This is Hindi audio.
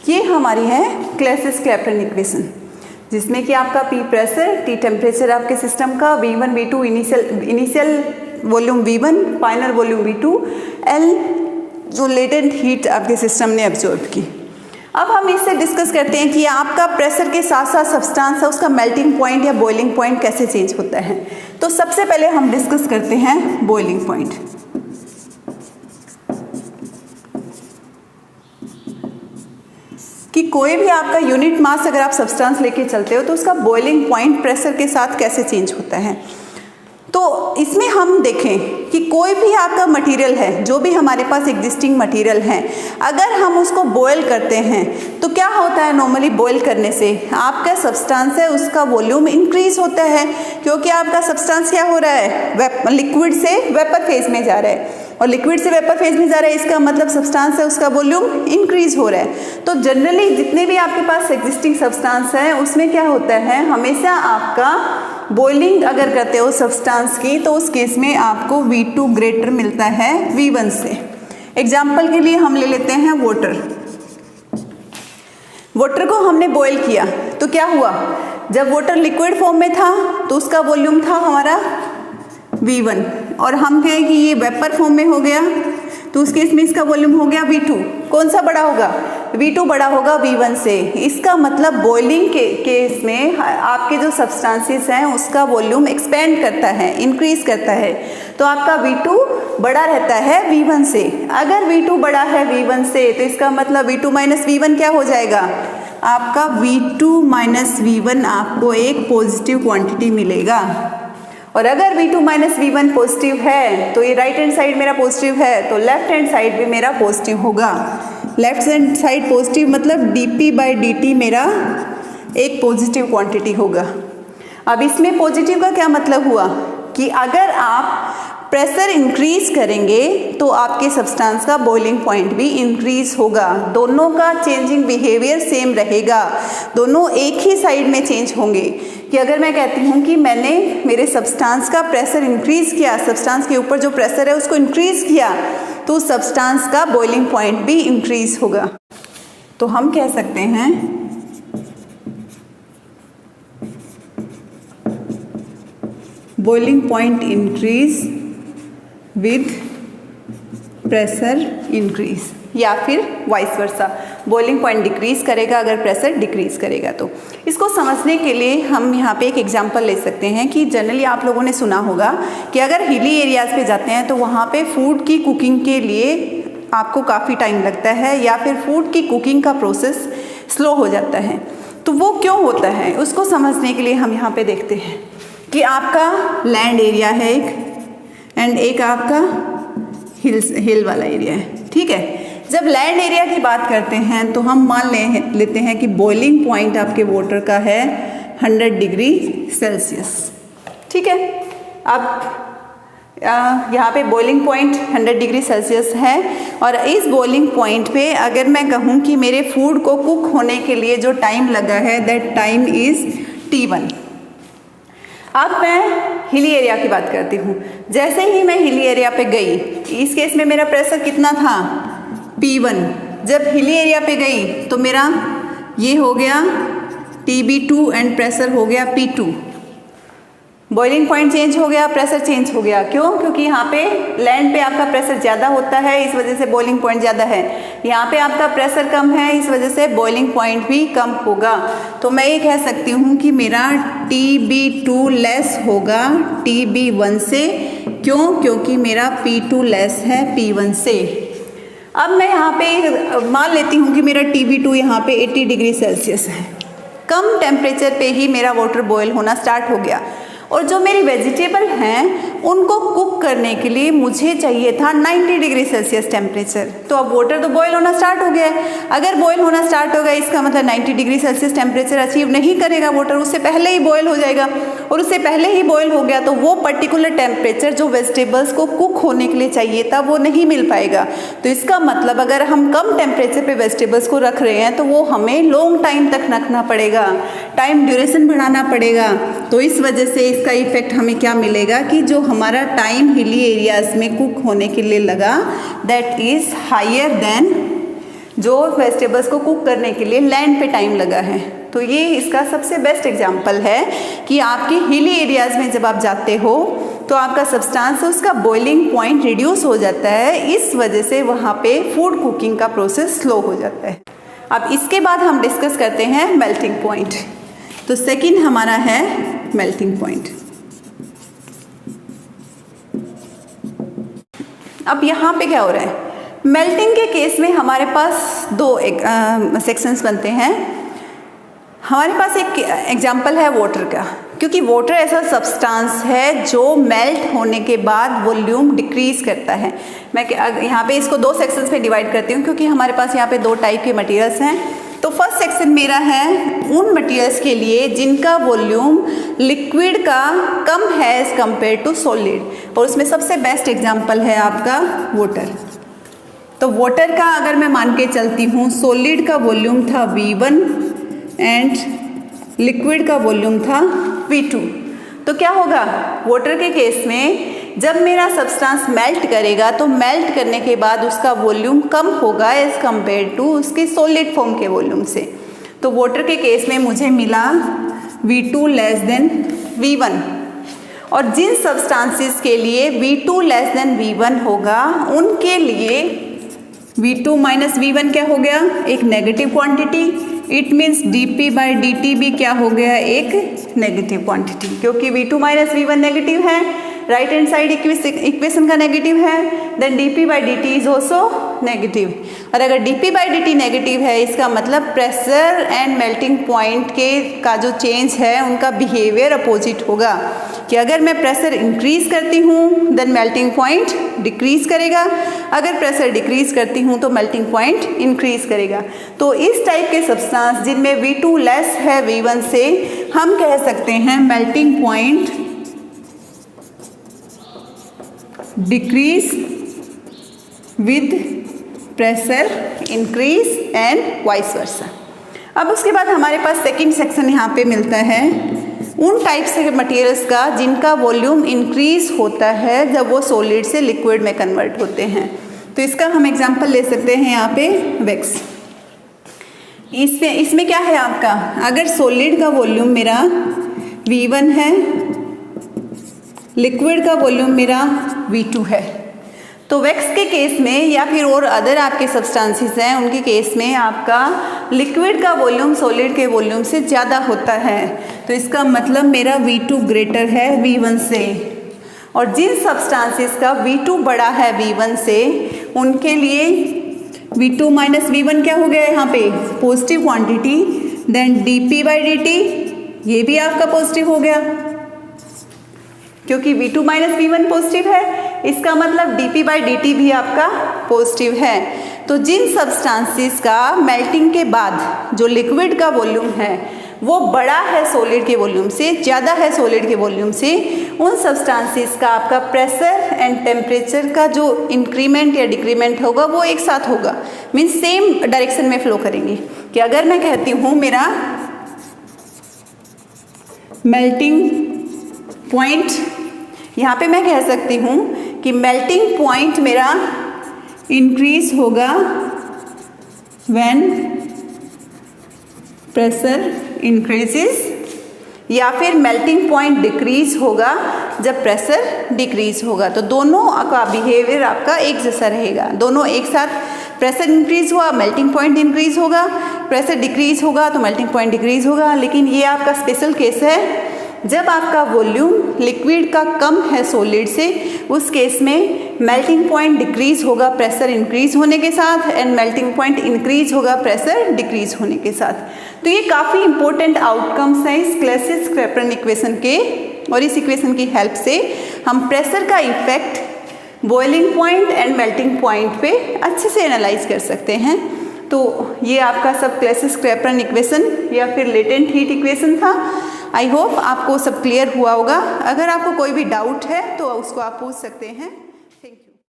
ये हमारी है क्लेसिस-क्लैपेरॉन इक्वेशन, जिसमें कि आपका P प्रेशर, T टेम्परेचर आपके सिस्टम का, V1 V2 initial volume V1, final volume V2, L जो लेटेंट हीट आपके सिस्टम ने एब्जॉर्ब की। अब हम इससे डिस्कस करते हैं कि आपका प्रेशर के साथ साथ सब्सटेंस है उसका मेल्टिंग पॉइंट या बॉइलिंग पॉइंट कैसे चेंज होता है। तो सबसे पहले हम डिस्कस करते हैं बॉइलिंग पॉइंट। कि कोई भी आपका यूनिट मास अगर आप सब्सटेंस लेके चलते हो तो उसका बॉइलिंग पॉइंट प्रेशर के साथ कैसे चेंज होता है। तो इसमें हम देखें कि कोई भी आपका मटेरियल है, जो भी हमारे पास एग्जिस्टिंग मटेरियल है, अगर हम उसको बॉयल करते हैं तो क्या होता है, नॉर्मली बॉयल करने से आपका सब्सटेंस है उसका वॉल्यूम इंक्रीज होता है, क्योंकि आपका सब्सटेंस क्या हो रहा है, लिक्विड से वेपर फेज में जा रहा है, और लिक्विड से वेपर फेज में जा रहा है, इसका मतलब सब्सटेंस है उसका वॉल्यूम इंक्रीज हो रहा है। तो जनरली जितने भी आपके पास एग्जिस्टिंग सब्सटेंस है उसमें क्या होता है, हमेशा आपका बॉइलिंग अगर करते हो सब्सटेंस की तो उस केस में आपको V2 ग्रेटर मिलता है V1 से। एग्जाम्पल के लिए हम ले लेते हैं वाटर। वाटर को हमने बॉयल किया तो क्या हुआ, जब वाटर लिक्विड फॉर्म में था तो उसका वॉल्यूम था हमारा V1, और हम कहें कि ये वेपर फॉर्म में हो गया तो उस केस में इसका वॉल्यूम हो गया V2। कौन सा बड़ा होगा, V2 बड़ा होगा V1 से। इसका मतलब बॉइलिंग के केस में आपके जो सब्सटेंसेस हैं उसका वॉल्यूम एक्सपेंड करता है, इंक्रीज करता है, तो आपका V2 बड़ा रहता है V1 से। अगर V2 बड़ा है V1 से तो इसका मतलब V2 माइनस V1 क्या हो जाएगा, आपका V2 माइनस V1 आपको एक पॉजिटिव क्वांटिटी मिलेगा। और अगर V2 माइनस V1 पॉजिटिव है तो ये राइट हैंड साइड मेरा पॉजिटिव है तो लेफ्ट हैंड साइड भी मेरा पॉजिटिव होगा। लेफ्ट हैंड साइड पॉजिटिव मतलब dP/dt मेरा एक पॉजिटिव क्वांटिटी होगा। अब इसमें पॉजिटिव का क्या मतलब हुआ कि अगर आप प्रेशर इंक्रीज करेंगे तो आपके सब्सटेंस का बॉइलिंग पॉइंट भी इंक्रीज होगा। दोनों का चेंजिंग बिहेवियर सेम रहेगा, दोनों एक ही साइड में चेंज होंगे। कि अगर मैं कहती हूँ कि मैंने मेरे सब्सटेंस का प्रेशर इंक्रीज किया, सब्सटेंस के ऊपर जो प्रेशर है उसको इंक्रीज किया, तो उस सब्सटेंस का बॉइलिंग पॉइंट भी इंक्रीज होगा। तो हम कह सकते हैं boiling point increase with pressure increase, या फिर vice versa, boiling point decrease करेगा अगर प्रेशर डिक्रीज करेगा। तो इसको समझने के लिए हम यहाँ पे एक एग्जांपल ले सकते हैं कि जनरली आप लोगों ने सुना होगा कि अगर हिली एरियाज़ पे जाते हैं तो वहाँ पे फूड की कुकिंग के लिए आपको काफ़ी टाइम लगता है, या फिर फूड की कुकिंग का प्रोसेस स्लो हो जाता है। तो वो क्यों होता है उसको समझने के लिए हम यहाँ पे देखते हैं कि आपका लैंड एरिया है एक, एंड एक आपका हिल वाला एरिया है, ठीक है। जब लैंड एरिया की बात करते हैं तो हम मान लेते हैं कि बॉइलिंग पॉइंट आपके वाटर का है 100 डिग्री सेल्सियस, ठीक है। अब यहाँ पे बॉइलिंग पॉइंट 100 डिग्री सेल्सियस है, और इस बॉइलिंग पॉइंट पे अगर मैं कहूँ कि मेरे फूड को कुक होने के लिए जो टाइम लगा है दैट टाइम इज़ T1। अब मैं हिली एरिया की बात करती हूँ। जैसे ही मैं हिली एरिया पे गई, इस केस में मेरा प्रेशर कितना था P1। जब हिली एरिया पे गई तो मेरा ये हो गया TB2 एंड प्रेशर हो गया P2। बॉइलिंग पॉइंट चेंज हो गया, प्रेशर चेंज हो गया। क्यों? क्योंकि यहाँ पे लैंड पे आपका प्रेशर ज़्यादा होता है, इस वजह से बॉइलिंग पॉइंट ज़्यादा है। यहाँ पे आपका प्रेशर कम है, इस वजह से बॉइलिंग पॉइंट भी कम होगा। तो मैं ये कह सकती हूँ कि मेरा TB2 लेस होगा TB1 से। क्यों? क्योंकि मेरा P2 लेस है P1 से। अब मैं यहाँ पे मान लेती हूँ कि मेरा TB2 यहाँ पे 80 डिग्री सेल्सियस है। कम टेम्परेचर पे ही मेरा वाटर बॉयल होना स्टार्ट हो गया, और जो मेरी वेजिटेबल हैं उनको कुक करने के लिए मुझे चाहिए था 90 डिग्री सेल्सियस टेम्परेचर। तो अब वाटर तो बॉयल होना स्टार्ट हो गया है। अगर बॉयल होना स्टार्ट हो गया इसका मतलब 90 डिग्री सेल्सियस टेम्परेचर अचीव नहीं करेगा वाटर, उससे पहले ही बॉयल हो जाएगा, और उससे पहले ही बॉयल हो गया तो वो पर्टिकुलर टेम्परेचर जो वेजिटेबल्स को कुक होने के लिए चाहिए था वो नहीं मिल पाएगा। तो इसका मतलब अगर हम कम टेम्परेचर पे वेजिटेबल्स को रख रहे हैं तो वो हमें लॉन्ग टाइम तक रखना पड़ेगा, टाइम ड्यूरेशन बढ़ाना पड़ेगा। तो इस वजह से इसका इफेक्ट हमें क्या मिलेगा कि जो हमारा टाइम हिली एरियाज में कुक होने के लिए लगा दैट इज हायर देन जो वेजिटेबल्स को कुक करने के लिए लैंड पे टाइम लगा है। तो ये इसका सबसे बेस्ट एग्जांपल है कि आपके हिली एरियाज़ में जब आप जाते हो तो आपका सब्सटेंस उसका बॉइलिंग पॉइंट रिड्यूस हो जाता है, इस वजह से वहाँ पे फूड कुकिंग का प्रोसेस स्लो हो जाता है। अब इसके बाद हम डिस्कस करते हैं मेल्टिंग पॉइंट। तो सेकंड हमारा है मेल्टिंग पॉइंट। अब यहाँ पे क्या हो रहा है, मेल्टिंग के केस में हमारे पास दो सेक्शंस बनते हैं। हमारे पास एक एग्जांपल है वाटर का, क्योंकि वाटर ऐसा सब्सटेंस है जो मेल्ट होने के बाद वॉल्यूम डिक्रीज करता है। मैं यहाँ पे इसको दो सेक्शंस में डिवाइड करती हूँ, क्योंकि हमारे पास यहाँ पे दो टाइप के मटेरियल्स हैं। तो फर्स्ट सेक्शन मेरा है उन मटेरियल्स के लिए जिनका वॉल्यूम लिक्विड का कम है एज कम्पेयर टू सॉलिड, और उसमें सबसे बेस्ट एग्जांपल है आपका वाटर। तो वाटर का अगर मैं मान के चलती हूँ, सॉलिड का वॉल्यूम था V1 एंड लिक्विड का वॉल्यूम था V2। तो क्या होगा, वाटर के केस में जब मेरा सब्सटेंस मेल्ट करेगा तो मेल्ट करने के बाद उसका वॉल्यूम कम होगा एज कम्पेयर टू उसके सॉलिड फॉर्म के वॉल्यूम से। तो वाटर के केस में मुझे मिला V2 लेस देन V1, और जिन सब्सटेंसेस के लिए V2 लेस देन V1 होगा उनके लिए V2 माइनस V1 क्या हो गया, एक negative quantity. It means dP/dt भी क्या हो गया, एक नेगेटिव क्वांटिटी, क्योंकि V2 माइनस V1 नेगेटिव है, राइट हैंड साइड इक्वेशन का नेगेटिव है, then dP/dt is also negative. और अगर dP/dt नेगेटिव है, इसका मतलब प्रेशर एंड मेल्टिंग पॉइंट के का जो चेंज है उनका बिहेवियर अपोजिट होगा, कि अगर मैं प्रेशर इंक्रीज करती हूँ देन मेल्टिंग पॉइंट डिक्रीज करेगा, अगर प्रेशर डिक्रीज करती हूँ तो मेल्टिंग पॉइंट इंक्रीज करेगा। तो इस टाइप के सब्सटेंस जिनमें V2 लेस है V1 से, हम कह सकते हैं melting point decrease with pressure increase and vice versa. अब उसके बाद हमारे पास सेकंड सेक्शन यहाँ पे मिलता है उन टाइप्स के मटेरियल्स का जिनका वॉल्यूम इंक्रीज होता है जब वो सॉलिड से लिक्विड में कन्वर्ट होते हैं। तो इसका हम एग्जांपल ले सकते हैं यहाँ पे वैक्स। इसमें क्या है आपका, अगर सॉलिड का वॉल्यूम मेरा V1 है, लिक्विड का वॉल्यूम मेरा V2 है, तो वैक्स के केस में या फिर और अदर आपके सब्सटेंसेस हैं उनके केस में आपका लिक्विड का वॉल्यूम सॉलिड के वॉल्यूम से ज़्यादा होता है। तो इसका मतलब मेरा V2 ग्रेटर है V1 से, और जिन सब्सटेंसेस का V2 बड़ा है V1 से उनके लिए V2 माइनस V1 क्या हो गया यहाँ पे, पॉजिटिव क्वांटिटी, देन dP/dt ये भी आपका पॉजिटिव हो गया, क्योंकि V2 माइनस V1 पॉजिटिव है, इसका मतलब dP/dt भी आपका पॉजिटिव है। तो जिन सब्सटेंसेस का मेल्टिंग के बाद जो लिक्विड का वॉल्यूम है वो बड़ा है सॉलिड के वॉल्यूम से, ज़्यादा है सॉलिड के वॉल्यूम से, उन सब्सटेंसेस का आपका प्रेशर एंड टेम्परेचर का जो इंक्रीमेंट या डिक्रीमेंट होगा वो एक साथ होगा, मीन्स सेम डायरेक्शन में फ्लो करेंगे। कि अगर मैं कहती हूँ मेरा मेल्टिंग पॉइंट, यहाँ पे मैं कह सकती हूँ कि मेल्टिंग पॉइंट मेरा इंक्रीज होगा व्हेन प्रेशर इंक्रीजेस, या फिर मेल्टिंग पॉइंट डिक्रीज होगा जब प्रेशर डिक्रीज होगा। तो दोनों का बिहेवियर आपका एक जैसा रहेगा, दोनों एक साथ, प्रेशर इंक्रीज हुआ मेल्टिंग पॉइंट इंक्रीज होगा, प्रेशर डिक्रीज होगा तो मेल्टिंग पॉइंट डिक्रीज होगा। लेकिन ये आपका स्पेशल केस है जब आपका वॉल्यूम लिक्विड का कम है सॉलिड से, उस केस में मेल्टिंग पॉइंट डिक्रीज होगा प्रेशर इंक्रीज होने के साथ, एंड मेल्टिंग पॉइंट इंक्रीज होगा प्रेशर डिक्रीज होने के साथ। तो ये काफ़ी इंपॉर्टेंट आउटकम्स हैं इस क्लैसिस-क्लैपेरॉन इक्वेशन के, और इस इक्वेशन की हेल्प से हम प्रेशर का effect boiling point and melting point पे अच्छे से एनालाइज कर सकते हैं। तो ये आपका सब क्लैसिस-क्लैपेरॉन इक्वेशन या फिर लेटेंट हीट इक्वेशन था। आई होप आपको सब क्लियर हुआ होगा। अगर आपको कोई भी डाउट है तो उसको आप पूछ सकते हैं।